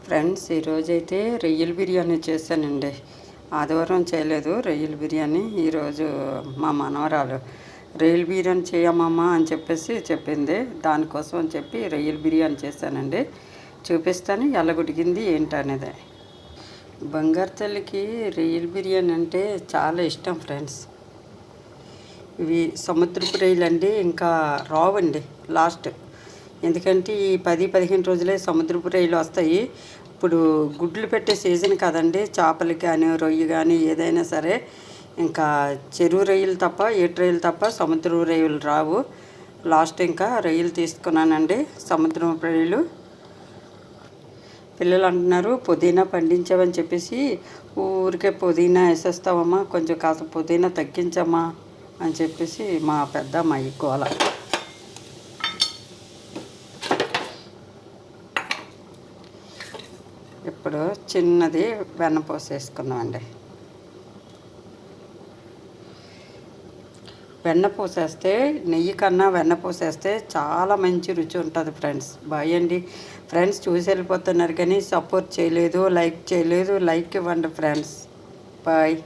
Friends, ఈరోజైతే రొయ్యల బిర్యానీ చేశానండి. ఆదివారం చేయలేదు రొయ్యల బిర్యానీ. ఈరోజు మా మనవరాలు రొయ్యల బిర్యానీ చేయమమ్మా అని చెప్పేసి చెప్పింది. దానికోసం అని చెప్పి రొయ్యల బిర్యానీ చేశానండి. చూపిస్తాను ఎలా ఉడికింది ఏంటనేది. బంగారు తల్లికి రొయ్యల బిర్యానీ అంటే చాలా ఇష్టం ఫ్రెండ్స్. ఇవి సముద్రపు రొయ్యలు అండి, ఇంకా రావండి లాస్ట్. ఎందుకంటే ఈ 10-15 రోజులే సముద్రపు రొయ్యలు వస్తాయి. ఇప్పుడు గుడ్లు పెట్టే సీజన్ కదండి. చేపలు కానీ రొయ్య కానీ ఏదైనా సరే ఇంకా చెరువు రొయ్యలు తప్ప ఏటి రొయ్యలు తప్ప సముద్రపు రొయ్యలు రావు. లాస్ట్ ఇంకా రొయ్యలు తీసుకున్నానండి, సముద్రం రొయ్యలు. పిల్లలు అంటున్నారు పుదీనా పండించావని చెప్పేసి ఊరికే పుదీనా వేసేస్తావమ్మా, కొంచెం కాస్త పుదీనా తగ్గించమ్మా అని చెప్పేసి మా పెద్దమ్మాయి గోల. ఇప్పుడు చిన్నది వెన్నపూస వేసుకుందామండి. వెన్నపూస వేస్తే నెయ్యి కన్నా వెన్నపూస వేస్తే చాలా మంచి రుచి ఉంటుంది ఫ్రెండ్స్. బాయ్ అండి ఫ్రెండ్స్. చూసి వెళ్ళిపోతున్నారు కానీ సపోర్ట్ చేయలేదు, లైక్ చేయలేదు. లైక్ ఇవ్వండి ఫ్రెండ్స్. బాయ్.